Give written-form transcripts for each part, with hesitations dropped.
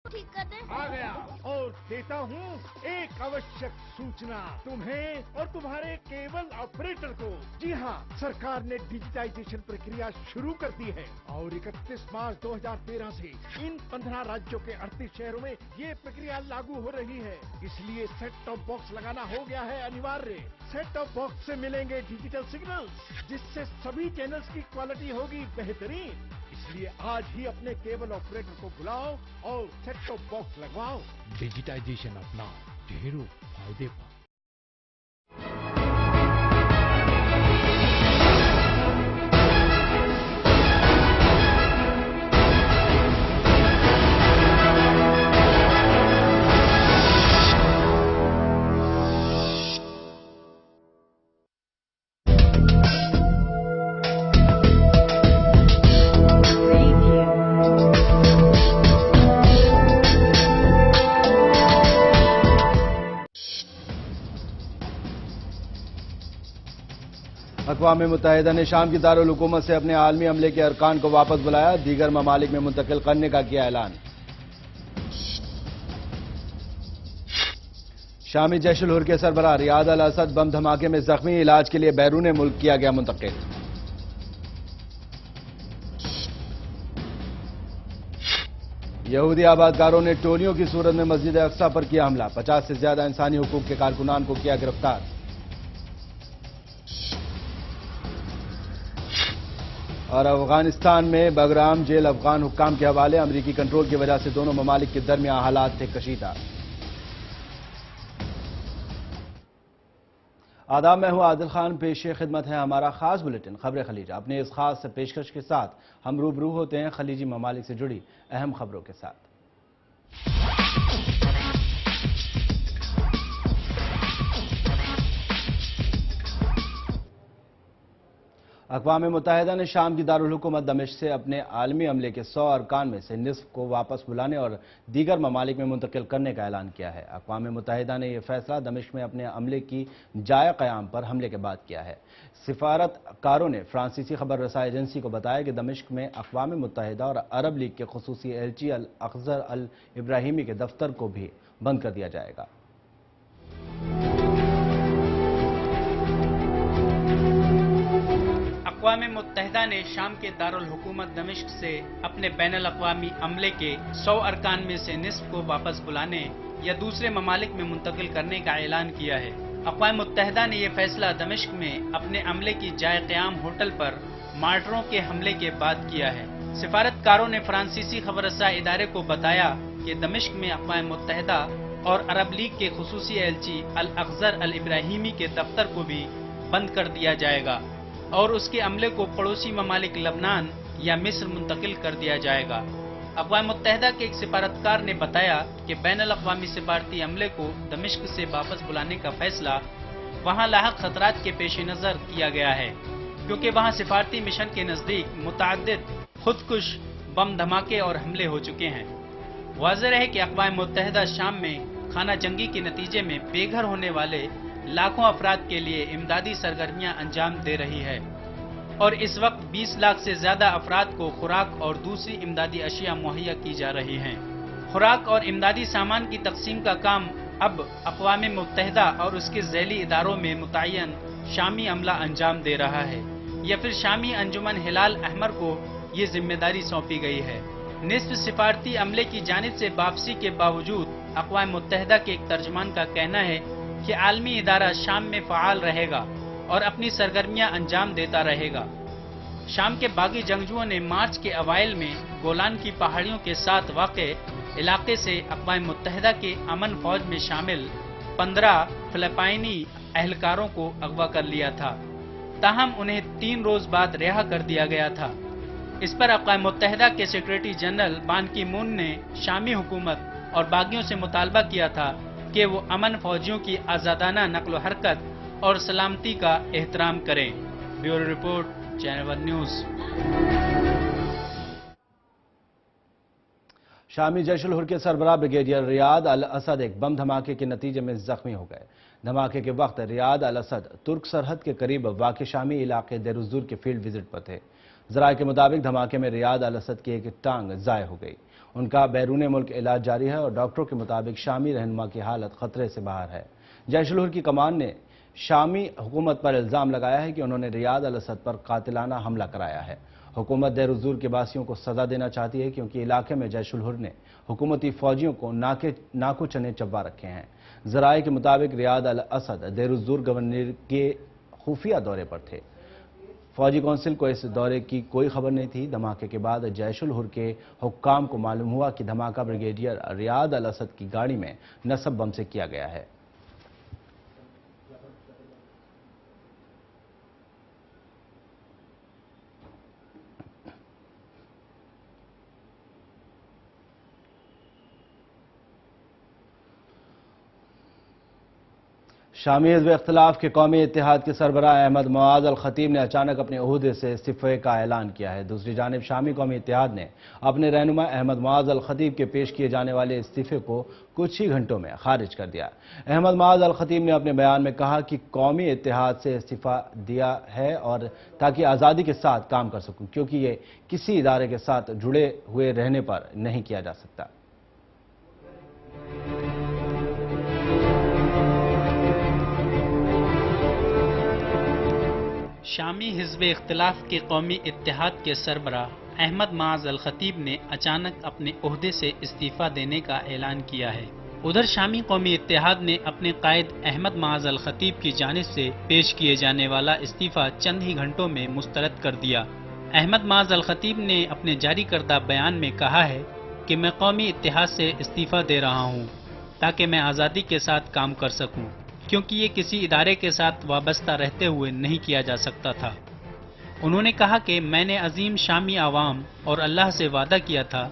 ठीक कर दे। आ गया और देता हूँ एक आवश्यक सूचना तुम्हें और तुम्हारे केबल ऑपरेटर को। जी हाँ, सरकार ने डिजिटाइजेशन प्रक्रिया शुरू कर दी है और 31 मार्च 2013 से इन 15 राज्यों के 38 शहरों में ये प्रक्रिया लागू हो रही है। इसलिए सेट टॉप बॉक्स लगाना हो गया है अनिवार्य। सेट टॉप बॉक्स से मिलेंगे डिजिटल सिग्नल्स, जिससे सभी चैनल्स की क्वालिटी होगी बेहतरीन। इसलिए आज ही अपने केबल ऑपरेटर को बुलाओ और सेट टॉप बॉक्स लगवाओ। डिजिटाइजेशन अपनाओ, ढेरों फायदे पाओ। अक़वाम मुत्तहिदा ने शाम की दारुल हुकूमत से अपने आलमी अमले के अरकान को वापस बुलाया, दीगर ममालिक में मुंतकिल करने का किया ऐलान। शामी जैश उल हुर के सरबराह रियाद अल असद बम धमाके में जख्मी, इलाज के लिए बैरून मुल्क किया गया मुंतकिल। यहूदी आबादकारों ने टोलियों की सूरत में मस्जिद अक्सा पर किया हमला, 50 से ज्यादा इंसानी हुकूक के कारकुनान को किया गिरफ्तार। और अफगानिस्तान में बगराम जेल अफगान हुक्काम के हवाले, अमरीकी कंट्रोल की वजह से दोनों ममालिक के दरमियान हालात थे कशीदा। आदाब, मैं हूं आदिल खान, पेश खिदमत है हमारा खास बुलेटिन खबरें खलीज। अपने इस खास पेशकश के साथ हम रूबरू होते हैं खलीजी ममालिक से जुड़ी अहम खबरों के साथ। अक़वाम मुत्तहिदा ने शाम की दारुल हुकूमत दमिश्क से अपने आलमी अमले के 100 अरकान में से निस्फ को वापस बुलाने और दीगर ममालिक में मुंतकिल करने का ऐलान किया है। अक़वाम मुत्तहिदा ने यह फैसला दमिश्क में अपने अमले की जाए क़याम पर हमले के बाद किया है। सिफारतकारों ने फ्रांसीसी खबर रसाई एजेंसी को बताया कि दमिश्क में अक़वाम मुत्तहिदा और अरब लीग के खुसूसी एलची अल अख़ज़र अल इब्राहिमी के दफ्तर को भी बंद कर दिया जाएगा। अक़वाम मुत्तहिदा ने शाम के दारुल हुकूमत दमिश्क से अपने बैनुल अक़वामी अमले के 100 अरकान में से निस्फ को वापस बुलाने या दूसरे ममालिक में मुंतकिल करने का ऐलान किया है। अक़वाम मुत्तहिदा ने यह फैसला दमिश्क में अपने अमले की जाए क़याम होटल पर मार्टरों के हमले के बाद किया है। सिफारतकारों ने फ्रांसीसी खबर रसाई इदारे को बताया कि दमिश्क में अक़वाम मुत्तहिदा और अरब लीग के खुसूसी एलची अल अख़ज़र अल इब्राहिमी के दफ्तर को भी बंद कर दिया जाएगा और उसके अमले को पड़ोसी ममालिक लबनान या मिस्र मुंतकिल कर दिया जाएगा। अक़वाम मुत्तहिदा के एक सिफारतकार ने बताया कि बैनुल अक़वामी सिफारती अमले को दमिश्क से वापस बुलाने का फैसला वहां लाहक खतरात के पेश नज़र किया गया है, क्योंकि वहां सिफारती मिशन के नज़दीक मुतअद्दिद खुदकुश बम धमाके और हमले हो चुके हैं। वाज़ेह है कि अक़वाम मुत्तहिदा शाम में खाना जंगी के नतीजे में बेघर होने वाले लाखों अफराद के लिए इमदादी सरगर्मियां अंजाम दे रही है और इस वक्त 20 लाख से ज्यादा अफराद को खुराक और दूसरी इमदादी अशिया मुहैया की जा रही हैं। खुराक और इमदादी सामान की तकसीम का काम अब अक़वाम मुत्तहिदा और उसके ज़ैली इदारों में मुतय्यन शामी अमला अंजाम दे रहा है या फिर शामी अंजुमन हिलाल अहमर को ये जिम्मेदारी सौंपी गई है। निस्फ सिफारती अमले की जानिब से वापसी के बावजूद अक़वाम मुत्तहिदा के एक तर्जमान का कहना है कि आलमी इदारा शाम में फ़आल रहेगा और अपनी सरगर्मियां अंजाम देता रहेगा। शाम के बागी जंगजुओं ने मार्च के अवाइल में गोलान की पहाड़ियों के साथ वाक़े इलाके से अक़वाम मुत्तहिदा के अमन फौज में शामिल 15 फ़िलिपाइनी अहलकारों को अगवा कर लिया था, ताहम उन्हें 3 रोज़ बाद रिहा कर दिया गया था। इस पर अक़वाम मुत्तहिदा के सेक्रेटरी जनरल बान की मून ने शामी हुकूमत और बागियों से मुतालबा किया था कि वो अमन फौजियों की आज़ादाना नक्ल हरकत और सलामती का एहतराम करें। Bureau report, channel 1 news. शामी जैश उल हुर के सरबराह ब्रिगेडियर रियाद अल असद एक बम धमाके के नतीजे में जख्मी हो गए। धमाके के वक्त रियाद अल असद तुर्क सरहद के करीब वाक़ शामी इलाके देरुज़ुर के फील्ड विजिट पर थे। ज़राए के मुताबिक धमाके में रियाद अल असद की एक टांग ज़ाय हो गई। उनका बैरून मुल्क इलाज जारी है और डॉक्टरों के मुताबिक शामी रहनुमा की हालत खतरे से बाहर है। जैश-उल-हुर की कमान ने शामी हुकूमत पर इल्ज़ाम लगाया है कि उन्होंने रियाद अल-असद पर कातिलाना हमला कराया है। हुकूमत देर-उज़्ज़ूर के वासियों को सजा देना चाहती है क्योंकि इलाके में जैश-उल-हुर ने हुकूमती फौजियों को नाको चने चबा रखे हैं। ज़राए के मुताबिक रियाद अल-असद देर-उज़्ज़ूर गवर्नर के खुफिया दौरे पर थे। फौजी कौंसिल को इस दौरे की कोई खबर नहीं थी। धमाके के बाद जैश-उल-हुर के हुक्काम को मालूम हुआ कि धमाका ब्रिगेडियर रियाद अल-असद की गाड़ी में नसब बम से किया गया है। शामी हिज़्ब इख्तिलाफ के कौमी इत्तेहाद के सरबराह अहमद मुआज़ अल खतीब ने अचानक अपने ओहदे से इस्तीफ़े का ऐलान किया है। दूसरी जानिब शामी कौमी इत्तेहाद ने अपने रहनुमा अहमद मुआज़ अल खतीब के पेश किए जाने वाले इस्तीफ़े को कुछ ही घंटों में खारिज कर दिया। अहमद मुआज़ अल खतीब ने अपने बयान में कहा कि कौमी इत्तेहाद से इस्तीफ़ा दिया है और ताकि आज़ादी के साथ काम कर सकूं, क्योंकि ये किसी इदारे के साथ जुड़े हुए रहने पर नहीं किया जा सकता। शामी हिज़्ब इख्तिलाफ के कौमी इत्तेहाद के सरबराह अहमद मुआज़ अल खतीब ने अचानक अपने ओहदे से इस्तीफ़ा देने का ऐलान किया है। उधर शामी कौमी इत्तेहाद ने अपने कायद अहमद मुआज़ अल खतीब की जानिब से पेश किए जाने वाला इस्तीफ़ा चंद ही घंटों में मुस्तरद कर दिया। अहमद मुआज़ अल खतीब ने अपने जारी करदा बयान में कहा है कि मैं कौमी इत्तेहाद से इस्तीफ़ा दे रहा हूँ ताकि मैं आज़ादी के साथ काम कर सकूँ, क्योंकि ये किसी इदारे के साथ वाबस्ता रहते हुए नहीं किया जा सकता था। उन्होंने कहा कि मैंने अजीम शामी आवाम और अल्लाह से वादा किया था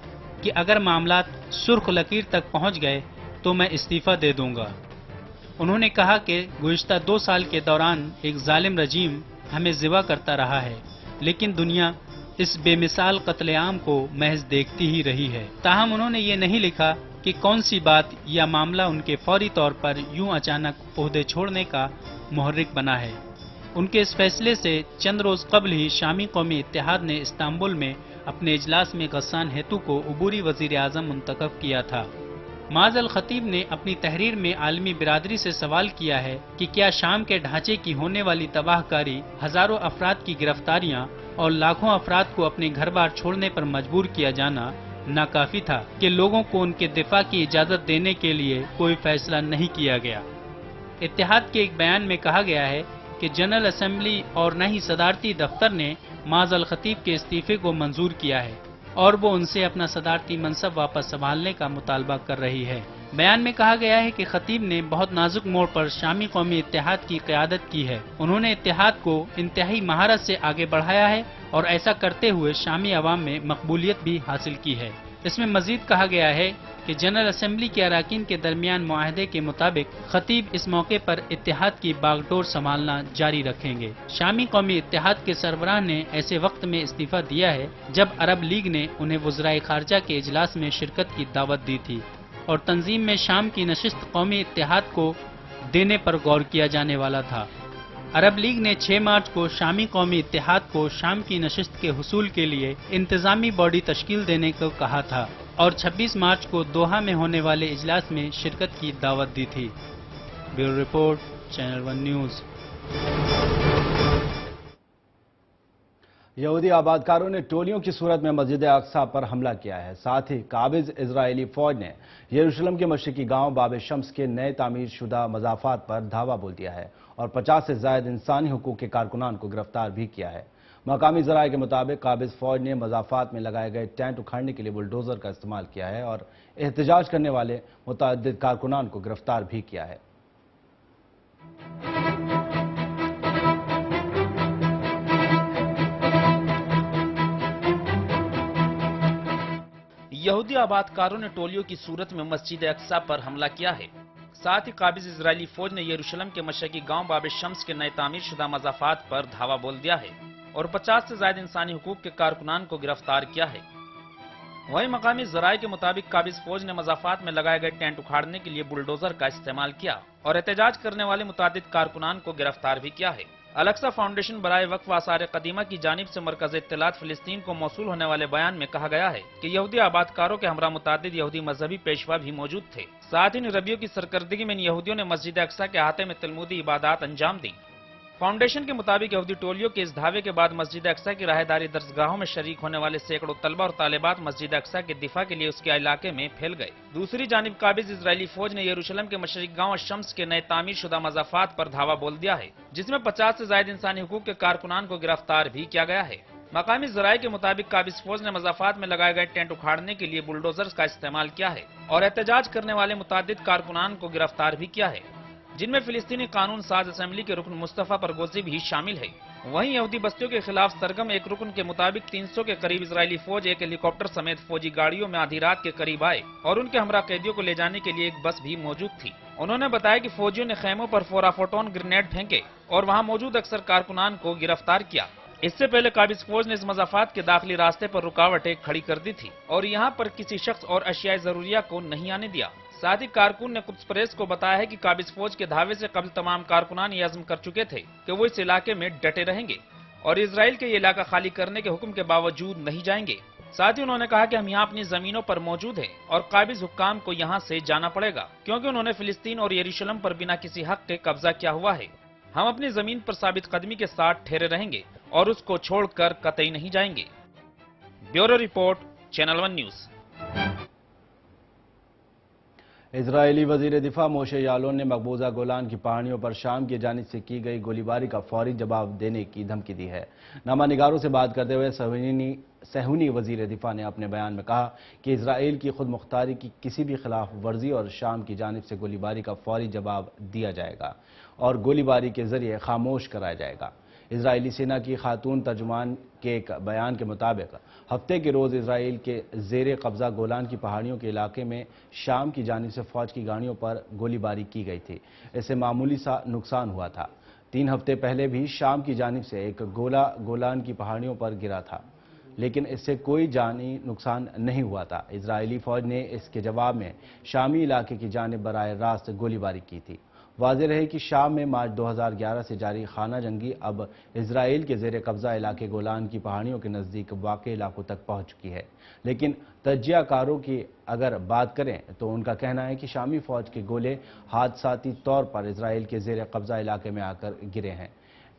कि अगर मामलात सुर्ख लकीर तक पहुंच गए तो मैं इस्तीफ़ा दे दूंगा। उन्होंने कहा कि गुज़िश्ता 2 साल के दौरान एक जालिम रजीम हमें ज़िबा करता रहा है, लेकिन दुनिया इस बेमिसाल कत्लेआम को महज देखती ही रही है। ताहम उन्होंने ये नहीं लिखा कि कौन सी बात या मामला उनके फौरी तौर पर यूं अचानक ओहदे छोड़ने का मुहर्रिक बना है। उनके इस फैसले से चंद रोज कबल ही शामी कौमी इत्तेहाद ने इस्तांबुल में अपने इजलास में गस्सान हेतु को उबूरी वजीर आज़म मुंतखब किया था। मुआज़ अल खतीब ने अपनी तहरीर में आलमी बिरादरी से सवाल किया है कि क्या शाम के ढांचे की होने वाली तबाहकारी, हजारों अफराद की गिरफ्तारियां और लाखों अफराद को अपने घर बार छोड़ने पर मजबूर किया जाना नाकाफी था कि लोगों को उनके दिफा की इजाजत देने के लिए कोई फैसला नहीं किया गया। इत्तेहाद के एक बयान में कहा गया है कि जनरल असेंबली और न ही सदारती दफ्तर ने मुआज़ अल खतीब के इस्तीफे को मंजूर किया है और वो उनसे अपना सदारती मनसब वापस संभालने का मुतालबा कर रही है। बयान में कहा गया है कि खतीब ने बहुत नाजुक मोड़ पर शामी कौमी इत्तेहाद की क़यादत की है। उन्होंने इत्तेहाद को इंतहाई महारत से आगे बढ़ाया है और ऐसा करते हुए शामी अवाम में मकबूलियत भी हासिल की है। इसमें मजीद कहा गया है कि जनरल असेंबली के अराकीन के दरमियान मुआहदे के मुताबिक खतीब इस मौके पर इत्तेहाद की बागडोर संभालना जारी रखेंगे। शामी कौमी इत्तेहाद के सरबराह ने ऐसे वक्त में इस्तीफा दिया है जब अरब लीग ने उन्हें वज़राए खारजा के इजलास में शिरकत की दावत दी थी और तंजीम में शाम की नशिस्त कौमी इत्तेहाद को देने पर गौर किया जाने वाला था। अरब लीग ने 6 मार्च को शामी कौमी इत्तेहाद को शाम की नशिस्त के हुसूल के लिए इंतजामी बॉडी तश्कील देने को कहा था और 26 मार्च को दोहा में होने वाले इजलास में शिरकत की दावत दी थी। Bureau report, channel 1 news. यहूदी आबादकारों ने टोलियों की सूरत में मस्जिद अक्सा पर हमला किया है। साथ ही काबिज इजरायली फौज ने यरूशलेम के मशरिकी गांव बाब शम्स के नए तामीर शुदा मज़ाफ़ात पर धावा बोल दिया है और 50 से ज़ायद इंसानी हुकूक के कारकुनान को गिरफ्तार भी किया है। मकामी ज़राए के मुताबिक काबिज फौज ने मज़ाफ़ात में लगाए गए टेंट उखाड़ने के लिए बुलडोज़र का इस्तेमाल किया है और एहतजाज करने वाले मुतअद्दिद कारकुनान को गिरफ्तार भी किया है। यहूदी आबादकारों ने टोलियों की सूरत में मस्जिद अक्सा पर हमला किया है। साथ ही काबिज इजरायली फौज ने यरूशलेम के मशरकी गांव बाब शम्स के नए तामीर शुदा मज़ाफ़ात पर धावा बोल दिया है और 50 से ज्यादा इंसानी हुकूक के कारकुनान को गिरफ्तार किया है। वहीं मकामी ज़राए के मुताबिक काबिज फौज ने मज़ाफ़ात में लगाए गए टेंट उखाड़ने के लिए बुलडोजर का इस्तेमाल किया और एहतजाज करने वाले मुतादिद कारकुनान को गिरफ्तार भी किया है। अलक्सा फाउंडेशन बराए वक्फ आसार कदीमा की जानिब से मरकज इत्तलात फिलिस्तीन को मौसूल होने वाले बयान में कहा गया है कि यहूदी आबादकारों के हमरा मुतादिद यहूदी मजहबी पेशवा भी मौजूद थे। साथ ही इन रबियों की सरकर्दगी में इन यहूदियों ने मस्जिद अक्सा के अहाते में तलमूदी इबादत अंजाम दी। फाउंडेशन के मुताबिक यहूदी टोलियों के इस धावे के बाद मस्जिद अक्सा की राहदारी दरसगाहों में शरीक होने वाले सैकड़ों तलबा और तालिबात मस्जिद अक्सा के दिफा के लिए उसके इलाके में फैल गए। दूसरी जानिब काबिज इजरायली फौज ने यरूशलेम के मशरिक गांव शम्स के नए तामीर शुदा मज़ाफात पर धावा बोल दिया है, जिसमें 50 से ज्यादा इंसानी हुकूक के कारकुनान को गिरफ्तार भी किया गया है। मकामी जराये के मुताबिक काबिज फौज ने मज़ाफात में लगाए गए टेंट उखाड़ने के लिए बुलडोजर्स का इस्तेमाल किया है और एहतजाज करने वाले मुतादिद कारकुनान को गिरफ्तार भी किया है, जिनमें फिलिस्तीनी कानून साज असेंबली के रुकन मुस्तफा परगोज़ी भी शामिल है। वहीं यहूदी बस्तियों के खिलाफ सरगम एक रुकन के मुताबिक 300 के करीब इजरायली फौज एक हेलीकॉप्टर समेत फौजी गाड़ियों में आधी रात के करीब आए और उनके हमरा कैदियों को ले जाने के लिए एक बस भी मौजूद थी। उन्होंने बताया कि फौजियों ने खैमों पर फोराफोटोन ग्रेनेड फेंके और वहां मौजूद अक्सर कारकुनान को गिरफ्तार किया। इससे पहले काबिज फौज ने इस मज़ाफात के दाखिली रास्ते पर रुकावटें खड़ी कर दी थी और यहाँ पर किसी शख्स और अशियाई जरूरिया को नहीं आने दिया। साथ ही कारकुन ने कुछ प्रेस को बताया है कि काबिज फौज के धावे से कबल तमाम कारकुनान ये अज़्म कर चुके थे कि वो इस इलाके में डटे रहेंगे और इसराइल के ये इलाका खाली करने के हुक्म के बावजूद नहीं जाएंगे। साथ ही उन्होंने कहा कि हम यहाँ अपनी जमीनों पर मौजूद हैं और काबिज हुक्काम को यहाँ से जाना पड़ेगा, क्योंकि उन्होंने फिलिस्तीन और यरूशलेम पर बिना किसी हक के कब्जा किया हुआ है। हम अपनी जमीन पर साबित कदमी के साथ ठहरे रहेंगे और उसको छोड़कर कतई नहीं जाएंगे। Bureau report, channel 1 news. Israeli वजीर दिफा मोशे यालोन ने मकबूजा गोलान की पहाड़ियों पर शाम की जानिब से की गई गोलीबारी का फौरी जवाब देने की धमकी दी है। नामानिगारों से बात करते हुए सहूनी वजीर दिफा ने अपने बयान में कहा कि इजराइल की खुद मुख्तारी की किसी भी खिलाफ वर्जी और शाम की जानिब से गोलीबारी का फौरी जवाब दिया जाएगा और गोलीबारी के जरिए खामोश कराया जाएगा। इजरायली सेना की खातून तर्जुमान के एक बयान के मुताबिक हफ्ते के रोज़ इसराइल के ज़ेर कब्ज़ा गोलान की पहाड़ियों के इलाके में शाम की जानिब से फ़ौज की गाड़ियों पर गोलीबारी की गई थी। इससे मामूली सा नुकसान हुआ था। 3 हफ्ते पहले भी शाम की जानिब से एक गोला गोलान की पहाड़ियों पर गिरा था, लेकिन इससे कोई जानी नुकसान नहीं हुआ था। इजरायली फ़ौज ने इसके जवाब में शामी इलाके की जानिब बराह रास्त गोलीबारी की थी। वाज़ेह रहे कि शाम में मार्च 2011 से जारी खाना जंगी अब इसराइल के ज़ेर कब्ज़ा इलाके गोलान की पहाड़ियों के नज़दीक वाक़ई इलाकों तक पहुँच चुकी है। लेकिन तज्जियाकारों की अगर बात करें तो उनका कहना है कि शामी फ़ौज के गोले हादसाती तौर पर इसराइल के ज़ेर कब्ज़ा इलाके में आकर गिरे हैं,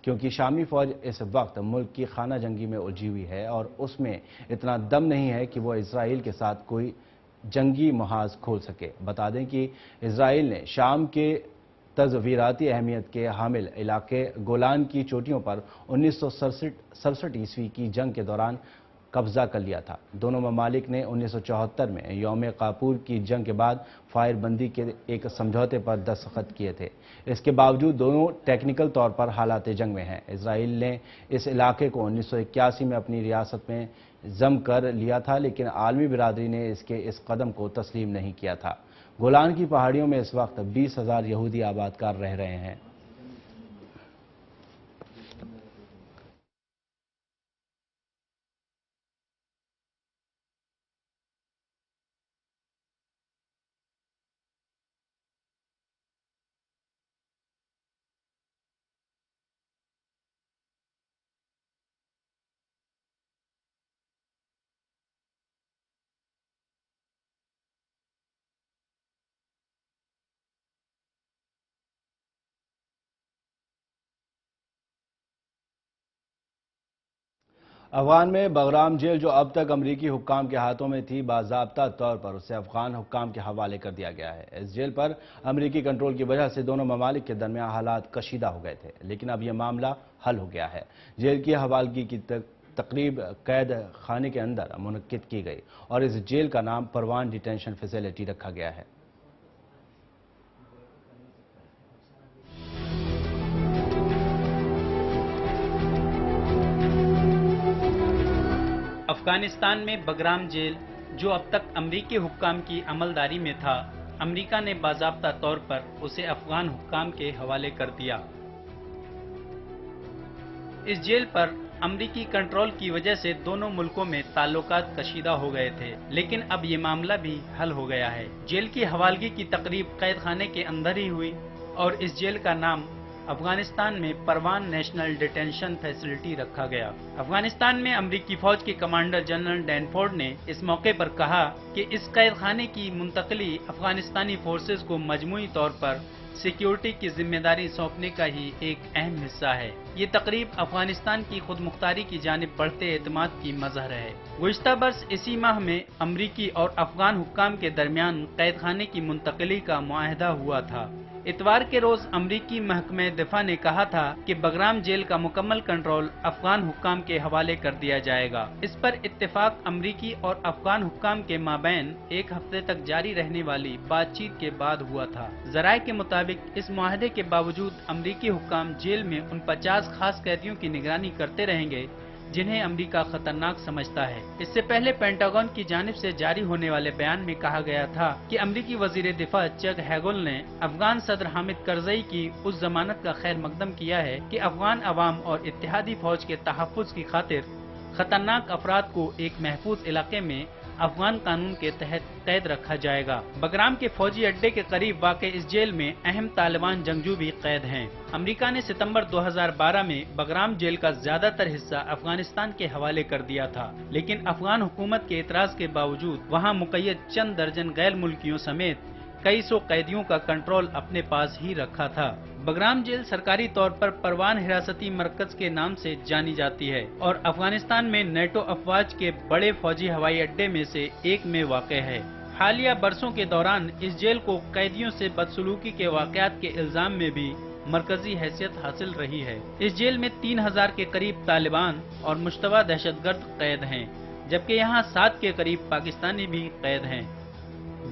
क्योंकि शामी फ़ौज इस वक्त मुल्क की खाना जंगी में उलझी हुई है और उसमें इतना दम नहीं है कि वो इसराइल के साथ कोई जंगी मुहाज़ खोल सके। बता दें कि इसराइल ने शाम के तज़वीराती अहमियत के हामिल इलाके गोलान की चोटियों पर 1967 ईस्वी की जंग के दौरान कब्जा कर लिया था। दोनों ममालिक ने 1974 में यौम कापूर की जंग के बाद फायरबंदी के एक समझौते पर दस्तखत किए थे। इसके बावजूद दोनों टेक्निकल तौर पर हालात जंग में हैं। इसराइल ने इस इलाके को 1981 में अपनी रियासत में जम कर लिया था, लेकिन आलमी बिरादरी ने इसके इस कदम को तस्लीम नहीं किया था। गोलान की पहाड़ियों में इस वक्त 20,000 यहूदी आबादकार रह रहे हैं। अफगान में बगराम जेल, जो अब तक अमरीकी हुक्काम के हाथों में थी, बाज़ाब्ता तौर पर उसे अफगान हुक्काम के हवाले कर दिया गया है। इस जेल पर अमरीकी कंट्रोल की वजह से दोनों ममालिक के दरमियान हालात कशीदा हो गए थे, लेकिन अब यह मामला हल हो गया है। जेल की हवालगी की तकरीब कैद खाने के अंदर मुनक्किद की गई और इस जेल का नाम परवान डिटेंशन फैसिलिटी रखा गया है। अफगानिस्तान में बगराम जेल, जो अब तक अमरीकी हुक्काम की अमलदारी में था, अमरीका ने बाज़ाब्ता तौर पर उसे अफगान हुक्काम के हवाले कर दिया। इस जेल पर अमरीकी कंट्रोल की वजह से दोनों मुल्कों में ताल्लुकात कशीदा हो गए थे, लेकिन अब ये मामला भी हल हो गया है। जेल की हवालगी की तकरीब कैद खाने के अंदर ही हुई और इस जेल का नाम अफगानिस्तान में परवान नेशनल डिटेंशन फैसिलिटी रखा गया। अफगानिस्तान में अमरीकी फौज के कमांडर जनरल डैनफोर्ड ने इस मौके पर कहा कि इस कैद खाने की मुंतकली अफगानिस्तानी फोर्सेज को मजमूई तौर पर सिक्योरिटी की जिम्मेदारी सौंपने का ही एक अहम हिस्सा है। ये तकरीब अफगानिस्तान की खुद मुख्तारी की जानिब बढ़ते एतमाद की मजहर है। गुज़िश्ता बरस इसी माह में अमरीकी और अफगान हुक्काम के दरमियान कैद खाने की मुंतकली का मुआहदा हुआ था। इतवार के रोज अमरीकी महकमे दिफा ने कहा था कि बगराम जेल का मुकम्मल कंट्रोल अफगान हुक्काम के हवाले कर दिया जाएगा। इस पर इत्तेफाक अमरीकी और अफगान हुक्काम के माबैन एक हफ्ते तक जारी रहने वाली बातचीत के बाद हुआ था। जराये के मुताबिक इस मुआहदे के बावजूद अमरीकी हुक्काम जेल में उन 50 खास कैदियों की निगरानी करते रहेंगे जिन्हें अमेरिका खतरनाक समझता है। इससे पहले पेंटागन की जानिब से जारी होने वाले बयान में कहा गया था कि अमरीकी वजीर दिफा चक हैगल ने अफगान सदर हामिद करजई की उस जमानत का खैर मकदम किया है कि अफगान अवाम और इत्तेहादी फौज के तहफ़्फ़ुज़ की खातिर खतरनाक अफराद को एक महफूज इलाके में अफगान कानून के तहत कैद रखा जाएगा। बगराम के फौजी अड्डे के करीब वाक़ इस जेल में अहम तालिबान जंगजू भी कैद हैं। अमेरिका ने सितंबर 2012 में बगराम जेल का ज्यादातर हिस्सा अफगानिस्तान के हवाले कर दिया था, लेकिन अफगान हुकूमत के एतराज के बावजूद वहां मुक़य्यद चंद दर्जन गैर मुल्कियों समेत कई सौ कैदियों का कंट्रोल अपने पास ही रखा था। बगराम जेल सरकारी तौर पर परवान हिरासती मरकज के नाम से जानी जाती है और अफगानिस्तान में नेटो अफवाज के बड़े फौजी हवाई अड्डे में से एक में वाक़ है। हालिया बरसों के दौरान इस जेल को कैदियों से बदसलूकी के वाक़यात के इल्जाम में भी मरकजी हैसियत हासिल रही है। इस जेल में 3000 के करीब तालिबान और मुश्तबा दहशतगर्द कैद हैं, जबकि यहाँ 7 के करीब पाकिस्तानी भी कैद हैं।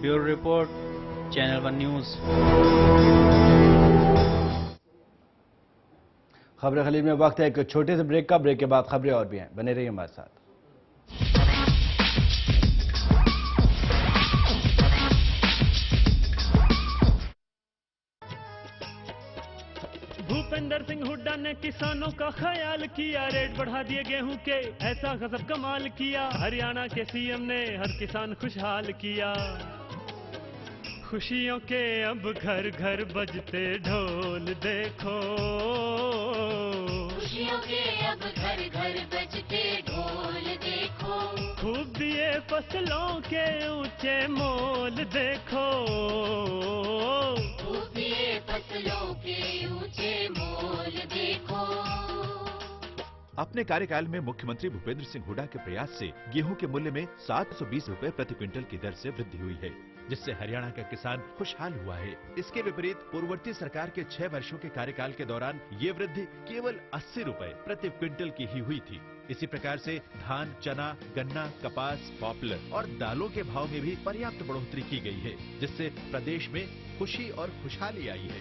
Bureau report, channel 1 news. खबर खलील में वक्त है एक छोटे से ब्रेक का। ब्रेक के बाद खबरें और भी हैं, बने रहिए हमारे साथ। भूपेंद्र सिंह हुड्डा ने किसानों का ख्याल किया, रेट बढ़ा दिए गेहूं के, ऐसा गजब कमाल किया। हरियाणा के सीएम ने हर किसान खुशहाल किया। खुशियों के अब घर घर बजते ढोल देखो, खुशियों के अब घर घर बजते ढोल देखो। खूब दिए फसलों के ऊंचे मोल देखो, खूब दिए फसलों के ऊंचे मोल देखो। अपने कार्यकाल में मुख्यमंत्री भूपेंद्र सिंह हुड्डा के प्रयास से गेहूं के मूल्य में 720 रुपए प्रति क्विंटल की दर से वृद्धि हुई है, जिससे हरियाणा का किसान खुशहाल हुआ है। इसके विपरीत पूर्ववर्ती सरकार के 6 वर्षों के कार्यकाल के दौरान ये वृद्धि केवल 80 रुपए प्रति क्विंटल की ही हुई थी। इसी प्रकार से धान, चना, गन्ना, कपास, पॉपुलर और दालों के भाव में भी पर्याप्त बढ़ोतरी की गई है, जिससे प्रदेश में खुशी और खुशहाली आई है।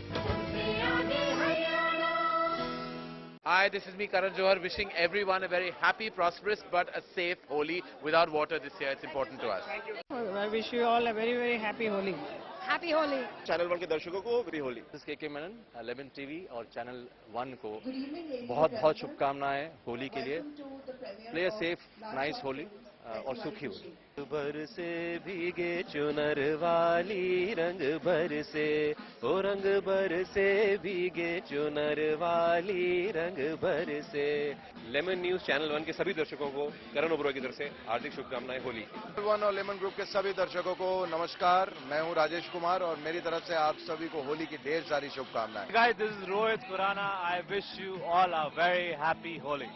Hi, this is me Karan Johar, wishing everyone a very happy, prosperous but a safe Holi without water this year. It's important to us. I wish you all a very very happy Holi. Happy Holi. Channel 1 के दर्शकों को very Holi. के Menon, lemon TV और channel 1 को बहुत बहुत शुभकामनाएं होली के लिए। Play a safe nice Holi और सुखी होली। भर से भीगे चुनर वाली रंग भर से, ओ रंग भर से भीगे चुनर वाली रंग भर से। लेमन न्यूज चैनल 1 के सभी दर्शकों को करण ओबरॉय की तरफ से हार्दिक शुभकामनाएं होली। 1 और लेमन ग्रुप के सभी दर्शकों को नमस्कार, मैं हूं राजेश कुमार और मेरी तरफ से आप सभी को होली की ढेर सारी शुभकामनाएं। Guys, this is Rohit Khurana. I wish you all a very happy Holi.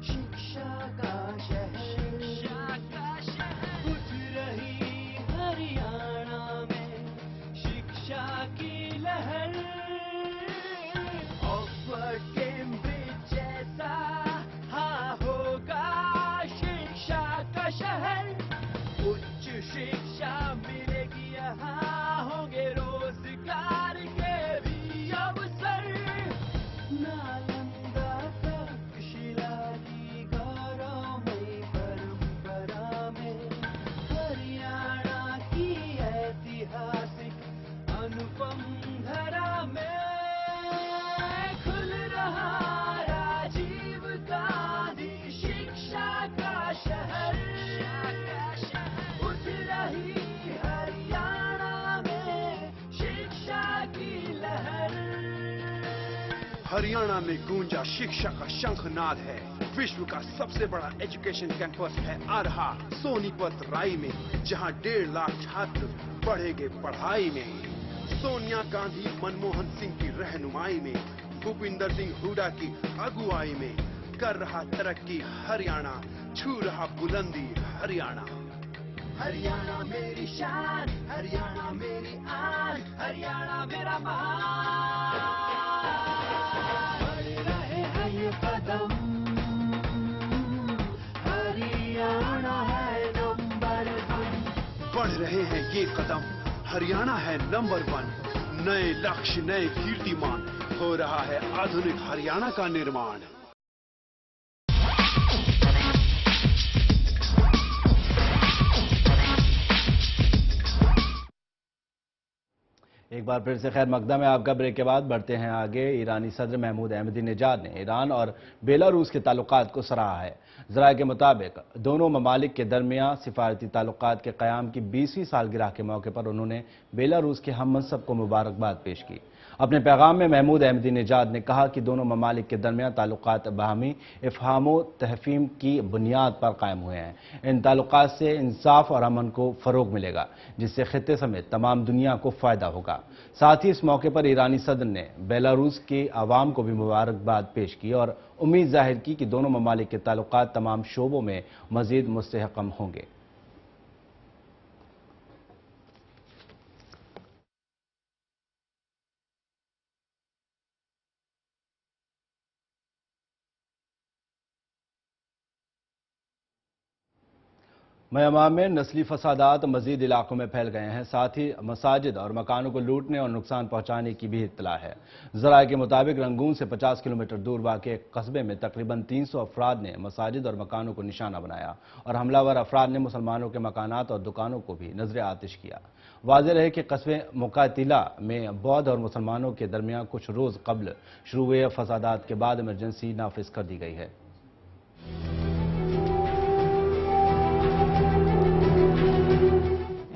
शिक्षा का शहर हरियाणा में गूंजा शिक्षा का शंखनाद है। विश्व का सबसे बड़ा एजुकेशन कैंपस है आ रहा सोनीपत राई में, जहां 1.5 लाख छात्र पढ़ेंगे पढ़ाई में। सोनिया गांधी मनमोहन सिंह की रहनुमाई में, भूपिंदर सिंह हुड्डा की अगुवाई में कर रहा तरक्की हरियाणा, छू रहा बुलंदी हरियाणा। हरियाणा मेरी शान, हरियाणा मेरी आन, हरियाणा मेरा मान। बढ़ रहे हैं ये कदम, हरियाणा है नंबर 1। बढ़ रहे हैं ये कदम, हरियाणा है नंबर 1। नए लक्ष्य, नए कीर्तिमान, हो रहा है आधुनिक हरियाणा का निर्माण। एक बार फिर से खैर मकदम है आपका। ब्रेक के बाद बढ़ते हैं आगे। ईरानी सदर महमूद अहमदीनेजाद ने ईरान और बेलारूस के ताल्लुकात को सराहा है। ज़राए के मुताबिक दोनों ममालिक के दरमियान सिफारती ताल्लुकात के क़याम की 20वीं सालगिरह के मौके पर उन्होंने बेलारूस के हम मनसब को मुबारकबाद पेश की। अपने पैगाम में महमूद अहमदीनेजाद ने कहा कि दोनों ममालिक के दरमियान ताल्लुकात बाहमी इफ़हाम तहफ़ीम की बुनियाद पर कायम हुए हैं। इन ताल्लुकात से इंसाफ और अमन को फ़रोग़ मिलेगा, जिससे खित्ते समेत तमाम दुनिया को फ़ायदा होगा। साथ ही इस मौके पर ईरानी सदर ने बेलारूस के अवाम को भी मुबारकबाद पेश की और उम्मीद जाहिर की कि दोनों ममालिक के ताल्लुकात तमाम शोबों में मज़ीद मुस्तहकम होंगे। म्यांमार में नस्ली फसादात मजीद इलाकों में फैल गए हैं। साथ ही मसाजिद और मकानों को लूटने और नुकसान पहुंचाने की भी इत्तला है। ज़राए के मुताबिक रंगून से 50 किलोमीटर दूर वाक़े एक कस्बे में तकरीबन 300 अफराद ने मसाजिद और मकानों को निशाना बनाया और हमलावर अफराद ने मुसलमानों के मकानात और दुकानों को भी नजर आतिश किया। वाज़ेह रहे कि कस्बे मुकातिला में बौद्ध और मुसलमानों के दरमियान कुछ रोज़ कबल शुरू हुए फसादात के बाद इमरजेंसी नाफिज कर दी गई है।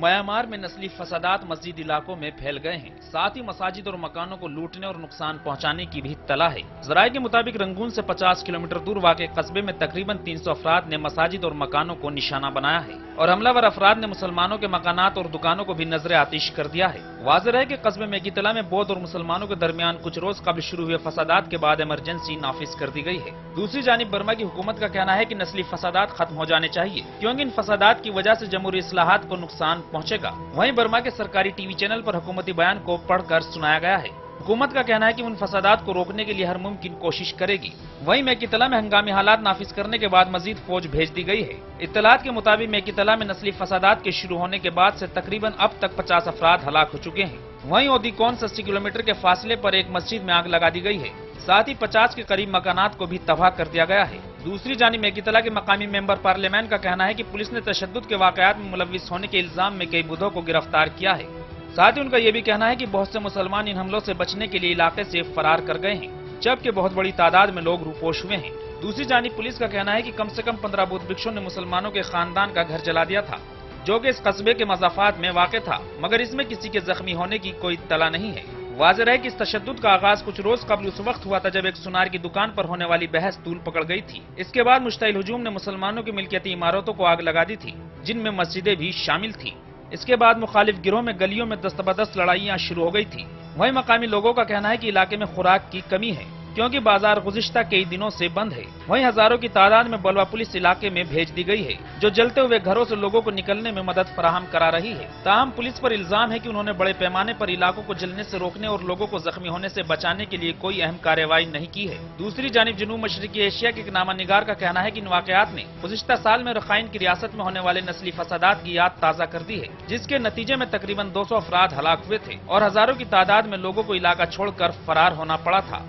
म्यांमार में नस्ली फसादात मस्जिद इलाकों में फैल गए हैं। साथ ही मसाजिद और मकानों को लूटने और नुकसान पहुंचाने की भी तला है। ज़राए के मुताबिक रंगून से 50 किलोमीटर दूर वाक़े कस्बे में तकरीबन 300 अफराद ने मसाजिद और मकानों को निशाना बनाया है और हमलावर अफराद ने मुसलमानों के मकानात और दुकानों को भी नजर आतिश कर दिया है। वाज़ेह है कि कस्बे में गितला में बौद्ध और मुसलमानों के दरमियान कुछ रोज कबल शुरू हुए फसादात के बाद इमरजेंसी नाफिज कर दी गई है। दूसरी जानिब बर्मा की हुकूमत का कहना है कि नस्ली फसादात खत्म हो जाने चाहिए, क्योंकि इन फसादात की वजह से जमहूरी इस्लाहात को नुकसान पहुंचेगा। वहीं बर्मा के सरकारी टीवी चैनल पर हुकूमती बयान को पढ़कर सुनाया गया है। हुकूमत का कहना है कि उन फसादात को रोकने के लिए हर मुमकिन कोशिश करेगी। वहीं मेकितला में हंगामी हालात नाफिज करने के बाद मजीद फौज भेज दी गई है। इत्तलात के मुताबिक मेकितला में नस्ली फसादात के शुरू होने के बाद से तकरीबन अब तक 50 अफराद हलाक हो चुके हैं। वहीं ओदीकोन से 80 किलोमीटर के फासले पर एक मस्जिद में आग लगा दी गई है। साथ ही 50 के करीब मकानात को भी तबाह कर दिया गया है। दूसरी जानिब मेकितला के मकामी मेंबर पार्लियामेंट का कहना है कि पुलिस ने तशद्दुद के वाकयात में मुलविस होने के इल्जाम में कई बुद्धों को गिरफ्तार किया है। साथ ही उनका यह भी कहना है कि बहुत से मुसलमान इन हमलों से बचने के लिए इलाके से फरार कर गए हैं, जबकि बहुत बड़ी तादाद में लोग रूपोश हुए हैं। दूसरी जानिब पुलिस का कहना है कि कम से कम 15 बुद्ध भिक्षुओं ने मुसलमानों के खानदान का घर जला दिया था, जो कि इस कस्बे के मज़ाफात में वाक़ था, मगर इसमें किसी के जख्मी होने की कोई इत्तला नहीं है। वाज़ेह है कि इस तशद्दुद का आगाज कुछ रोज कबल उस वक्त हुआ था जब एक सुनार की दुकान पर होने वाली बहस तूल पकड़ गई थी। इसके बाद मुश्तइल हुजूम ने मुसलमानों की मिल्कियती इमारतों को आग लगा दी थी, जिनमें मस्जिदें भी शामिल थी। इसके बाद मुखालिफ गिरोह में गलियों में दस्तबदस्त लड़ाइयां शुरू हो गई थी। वहीं मकामी लोगों का कहना है कि इलाके में खुराक की कमी है, क्योंकि बाजार गुज़िश्ता कई दिनों से बंद है। वहीं हजारों की तादाद में बलवा पुलिस इलाके में भेज दी गई है, जो जलते हुए घरों से लोगों को निकलने में मदद फराहम करा रही है। ताहम पुलिस पर इल्जाम है कि उन्होंने बड़े पैमाने पर इलाकों को जलने से रोकने और लोगों को जख्मी होने से बचाने के लिए कोई अहम कार्रवाई नहीं की है। दूसरी जानिब जनूब मशरिकी एशिया के एक नामा निगार का कहना है कि इन वाकयात ने गुज़िश्ता साल में रखाइन की रियासत में होने वाले नस्ली फसादात की याद ताज़ा कर दी है, जिसके नतीजे में तकरीबन 200 अफराद हलाक हुए थे और हजारों की तादाद में लोगों को इलाका छोड़कर फरार होना पड़ा था।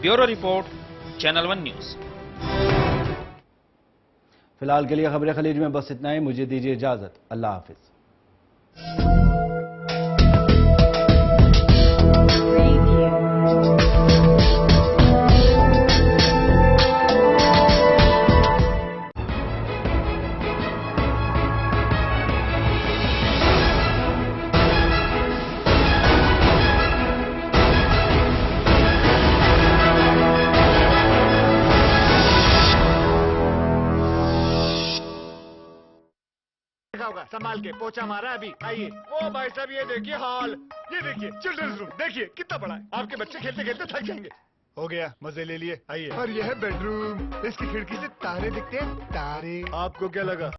Bureau report, channel 1 news. फिलहाल के लिए खबरें खलीज में बस इतना ही। मुझे दीजिए इजाजत। अल्लाह हाफिज। संभाल के पोछा मारा अभी। आइए। ओ भाई साहब ये देखिए हॉल, ये देखिए चिल्ड्रंस रूम, देखिए कितना बड़ा है। आपके बच्चे खेलते खेलते थक जाएंगे। हो गया, मजे ले लिए। आइए। और यह है बेडरूम, इसकी खिड़की से तारे दिखते हैं। तारे। आपको क्या लगा?